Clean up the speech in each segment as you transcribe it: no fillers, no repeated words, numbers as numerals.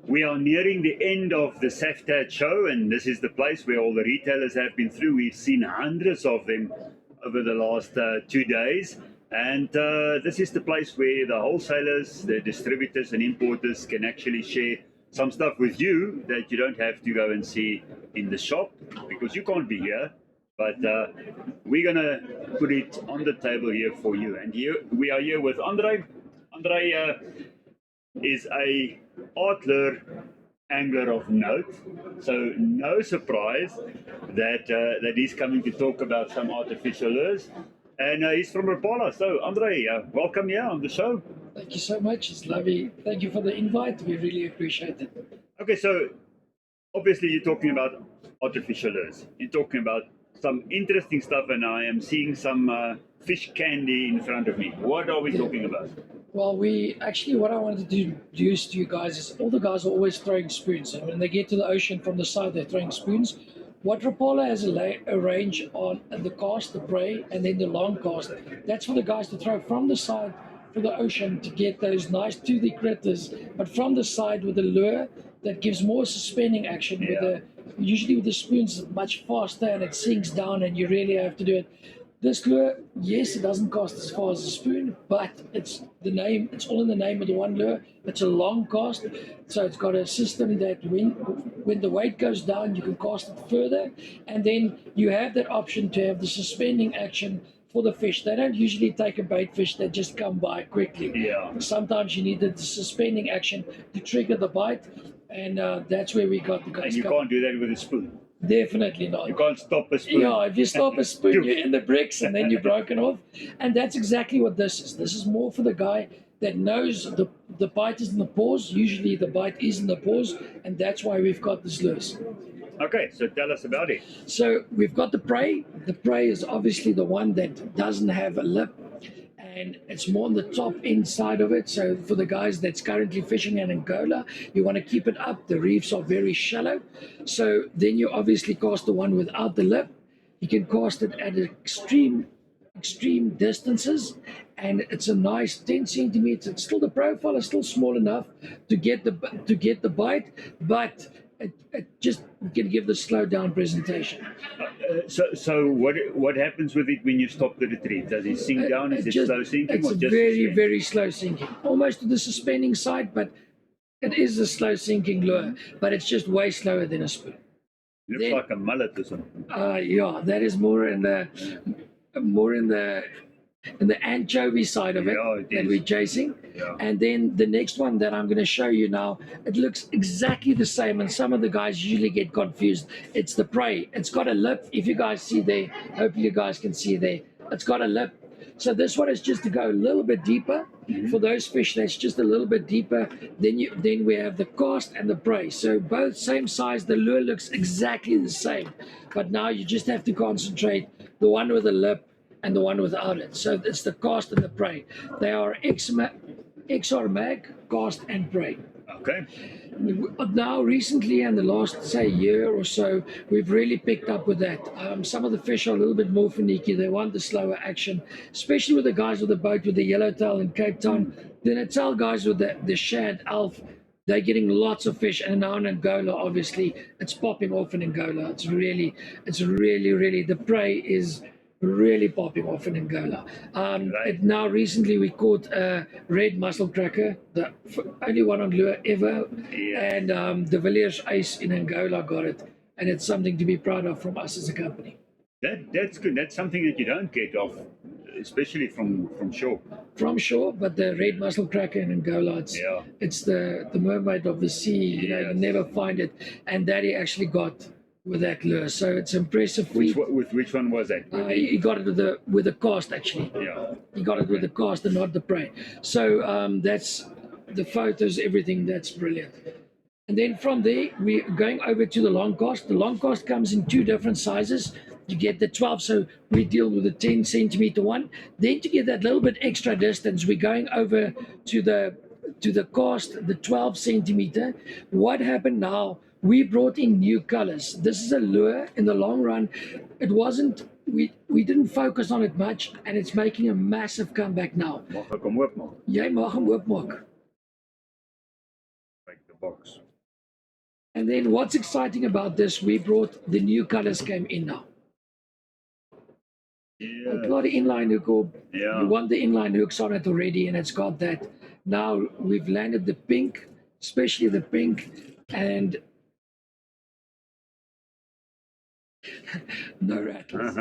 We are nearing the end of the Saftad show, and this is the place where all the retailers have been through. We've seen hundreds of them over the last 2 days. And this is the place where the wholesalers, the distributors, and importers can actually share some stuff with you that you don't have to go and see in the shop because you can't be here. But we're going to put it on the table here for you. And here we are here with Andre. Andre is a art angler of note, so no surprise that he's coming to talk about some artificial lures, and he's from Rapala. So Andre, welcome here on the show. Thank you so much. It's lovely. Thank you for the invite. We really appreciate it. Okay, so obviously you're talking about artificial lures. You're talking about some interesting stuff, and I am seeing some fish candy in front of me. What are we talking about? Well, what I wanted to introduce to you guys is all the guys are always throwing spoons. And when they get to the ocean from the side, they're throwing spoons. What Rapala has a range on the cast, the prey, and then the long cast. That's for the guys to throw from the side for the ocean to get those nice toothy critters, but from the side with a lure that gives more suspending action. Yeah. Usually with the spoons, it's much faster and it sinks down and you really have to do it. This lure, yes, it doesn't cast as far as a spoon, but it's all in the name of the one lure. It's a long cast, so it's got a system that when the weight goes down, you can cast it further, and then you have that option to have the suspending action for the fish. They don't usually take a bait fish that just come by quickly. Yeah. Sometimes you need the suspending action to trigger the bite, and that's where we got the guys. And you can't do that with a spoon. Definitely not. You can't stop a spoon. Yeah, if you stop a spoon, you're in the bricks and then you're broken off. And that's exactly what this is. This is more for the guy that knows the bite is in the paws. Usually the bite is in the paws, and that's why we've got this lures. Okay, so tell us about it. So we've got the prey. The prey is obviously the one that doesn't have a lip, and it's more on the top inside of it. So for the guys that's currently fishing in Angola, you want to keep it up. The reefs are very shallow. So then you obviously cast the one without the lip. You can cast it at extreme distances, and it's a nice 10 centimeters. It's still, the profile is still small enough to get the bite, but it just can give the slow down presentation. So what happens with it when you stop the retrieve? Does it sink down? Is it slow sinking? It's or just very slow sinking, almost to the suspending side, but it is a slow sinking lure, but it's just way slower than a spoon. Looks like a mullet or something. Yeah, that is more in the anchovy side of it that we're chasing. Yeah. And then the next one that I'm going to show you now, it looks exactly the same, and some of the guys usually get confused. It's the prey. It's got a lip. If you guys see there, hopefully you guys can see there, it's got a lip. So this one is just to go a little bit deeper. Mm-hmm. For those fish that's just a little bit deeper. Then we have the cast and the prey. So both same size. The lure looks exactly the same, but now you just have to concentrate the one with the lip and the one without it. So it's the cast and the prey. They are XR mag, cast and prey. Okay. Now, recently, in the last, say, year or so, we've really picked up with that. Some of the fish are a little bit more finicky. They want the slower action, especially with the guys with the boat with the yellowtail in Cape Town. The Natal guys with the shad elf, they're getting lots of fish. And now in Angola, obviously, it's popping off in Angola. It's really, the prey is really popping off in Angola. Right. Now, recently, we caught a red mussel cracker, the only one on lure ever, Yeah. and the Villiers Ace in Angola got it, and it's something to be proud of from us as a company. That's good. That's something that you don't get off, especially from shore. From shore, but the red mussel cracker in Angola, it's the mermaid of the sea. You never find it, and that he actually got with that lure. So it's impressive. Which one was that? He got it with the cast, actually. Yeah. He got it with the cast and not the prey. So that's the photos, everything. That's brilliant. And then from there, we're going over to the long cast. The long cast comes in two different sizes. You get the 12, so we deal with the 10 centimeter one. Then to get that little bit extra distance, we're going over to the cast, the 12 centimeter. What happened now? We brought in new colors. This is a lure. In the long run, it wasn't. We didn't focus on it much, and it's making a massive comeback now. Mag ek hom oopmaak? Jy mag hom oopmaak. Like the box. And then what's exciting about this, we brought the new colors came in now. It's Yeah. got an inline hook, or Yeah. you want the inline hooks on it already, and it's got that. Now we've landed the pink, especially the pink, and no rattles.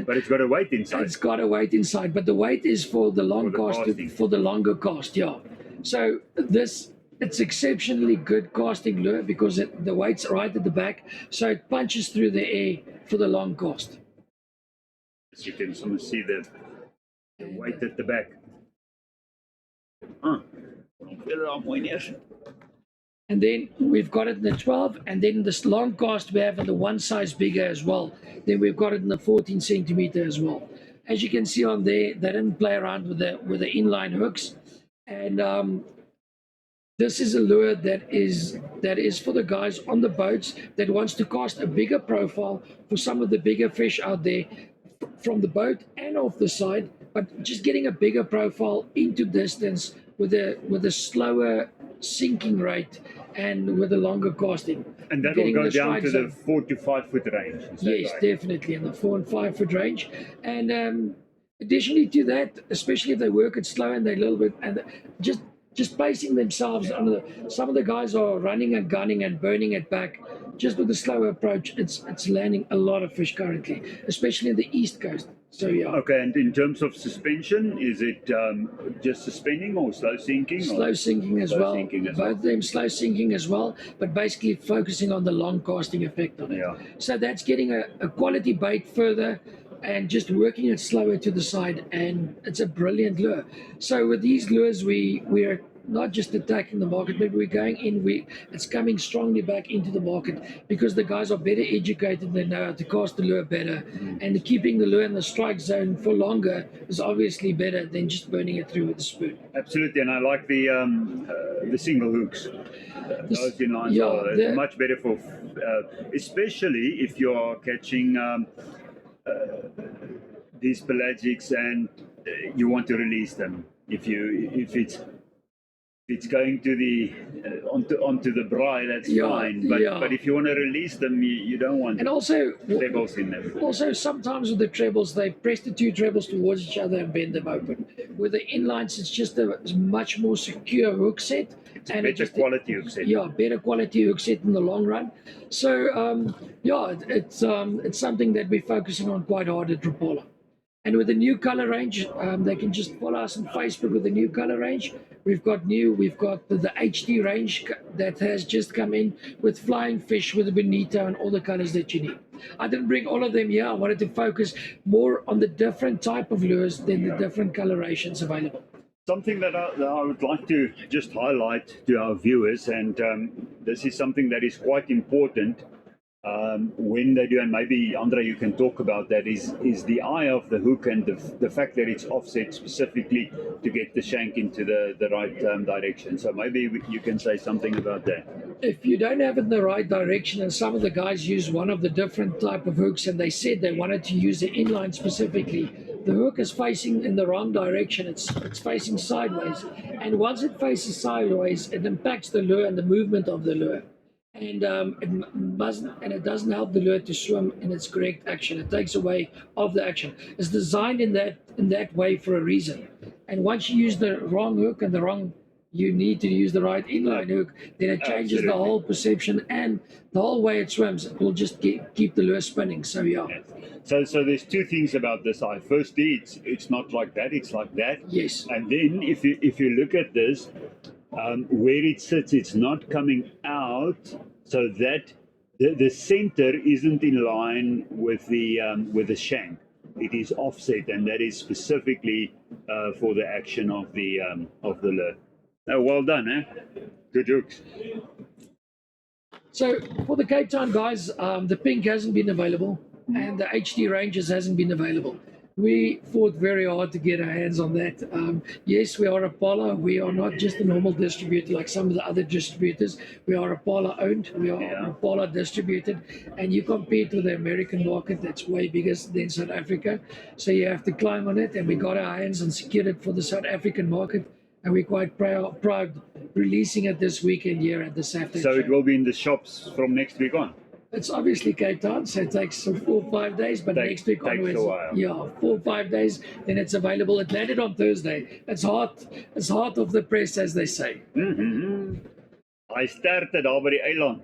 But it's got a weight inside. It's got a weight inside, but the weight is for the long For the cast, casting. for the longer cast, yeah. So this, it's exceptionally good casting lure because the weight's right at the back, so it punches through the air for the long cast. As you can sort of see the weight at the back. And then we've got it in the 12, and then this long cast we have in the one size bigger as well. Then we've got it in the 14 centimeter as well. As you can see on there, they didn't play around with the inline hooks, and this is a lure that is for the guys on the boats that wants to cast a bigger profile for some of the bigger fish out there from the boat and off the side, but just getting a bigger profile into distance with a slower sinking rate and with a longer casting. And that will Getting go the down strike to the zone. 4 to 5 foot range. Is that Yes, right? definitely in the 4 and 5 foot range. And additionally to that, especially if they work it slow and they're a little bit and just pacing themselves on some of the guys are running and gunning and burning it back. Just with the slower approach, it's landing a lot of fish currently, especially in the east coast. So yeah. Okay, and in terms of suspension, is it just suspending or slow sinking? Slow sinking as Slow well. sinking as Both well. of them slow sinking as well, but basically focusing on the long casting effect on it. Yeah. So that's getting a quality bait further and just working it slower to the side, and it's a brilliant lure. So with these lures, we are not just attacking the market, but we're going in. It's coming strongly back into the market because the guys are better educated. They know how to cast the lure better, and keeping the lure in the strike zone for longer is obviously better than just burning it through with a spoon. Absolutely, and I like the single hooks. Those inlines yeah, are it's much better for, especially if you are catching these pelagics and you want to release them. If it's going to the onto the braai, that's Yeah, fine. But yeah. but if you want to release them, you don't want And also, trebles in them. also sometimes with the trebles, they press the two trebles towards each other and bend them open. With the inlines, it's just a much more secure hook set. It's a better quality hook set. Yeah, better quality hook set in the long run. So yeah, it's something that we're focusing on quite hard at Rapala. And with the new color range, they can just follow us on Facebook with the new color range. We've got the HD range that has just come in with flying fish, with the bonito, and all the colors that you need. I didn't bring all of them here. I wanted to focus more on the different type of lures than the different colorations available. Something that I would like to just highlight to our viewers, and this is something that is quite important when they do, and maybe Andre, you can talk about that, is the eye of the hook and the fact that it's offset specifically to get the shank into the right direction. So maybe you can say something about that. If you don't have it in the right direction, and some of the guys use one of the different type of hooks, and they said they wanted to use the inline specifically, the hook is facing in the wrong direction. It's facing sideways, and once it faces sideways, it impacts the lure and the movement of the lure. And it doesn't help the lure to swim in its correct action. It takes away of the action. It's designed in that way for a reason. And once you use the wrong hook and you need to use the right inline hook, then it changes the whole perception and the whole way it swims. It will just keep the lure spinning. So yeah. So there's two things about this eye. Firstly, it's not like that. It's like that. Yes. And then if you look at this, where it sits, it's not coming out, so that the center isn't in line with the shank. It is offset, and that is specifically for the action of the lure. Oh, well done, eh? Good hooks. So for the Cape Town guys, the pink hasn't been available, and the HD ranges hasn't been available. We fought very hard to get our hands on that. Yes, we are Rapala. We are not just a normal distributor like some of the other distributors. We are Rapala owned. We are Rapala distributed. And you compete with the American market, that's way bigger than South Africa. So you have to climb on it. And we got our hands and secured it for the South African market. and we're quite proud releasing it this weekend here at the Saftad So show. it will be in the shops from next week on. It's obviously Cape Town, so it takes 4 or 5 days, but next week Takes onwards, a while. yeah, 4 or 5 days, then it's available. It landed on Thursday. It's hot off the press, as they say. Hy sterkte daar by die eiland.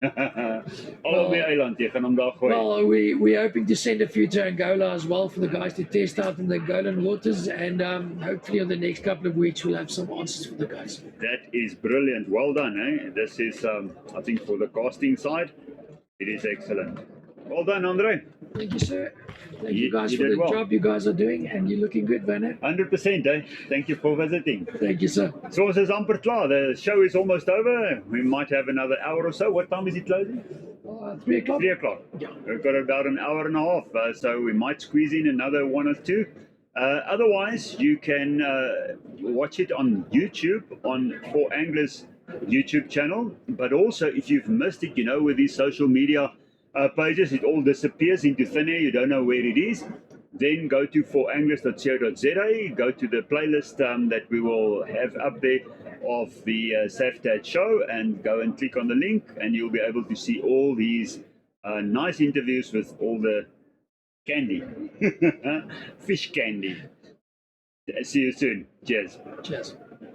Al op die eiland, jy gaan hom daar gooi. Well, we're hoping to send a few to Angola as well for the guys to test out in the Angolan waters, and hopefully in the next couple of weeks we'll have some answers for the guys. That is brilliant. Well done, eh? This is, I think, for the casting side, it is excellent. Well done, Andre. Thank you, sir. Thank you guys You for did the well. job you guys are doing, and you're looking good, Vanna. 100%, eh? Thank you for visiting. Thank you, sir. So ons is amper klaar. The show is almost over. We might have another hour or so. What time is it closing? 3 o'clock? 3 o'clock. Yeah. We've got about an hour and a half, so we might squeeze in another one or two. Otherwise, you can watch it on YouTube, on For Anglers YouTube channel. But also, if you've missed it, with these social media pages, it all disappears into thin air. You don't know where it is. Then go to foranglers.co.za, go to the playlist that we will have up there of the Saftad show, and go and click on the link, and you'll be able to see all these nice interviews with all the candy, fish candy. See you soon. Cheers. Cheers.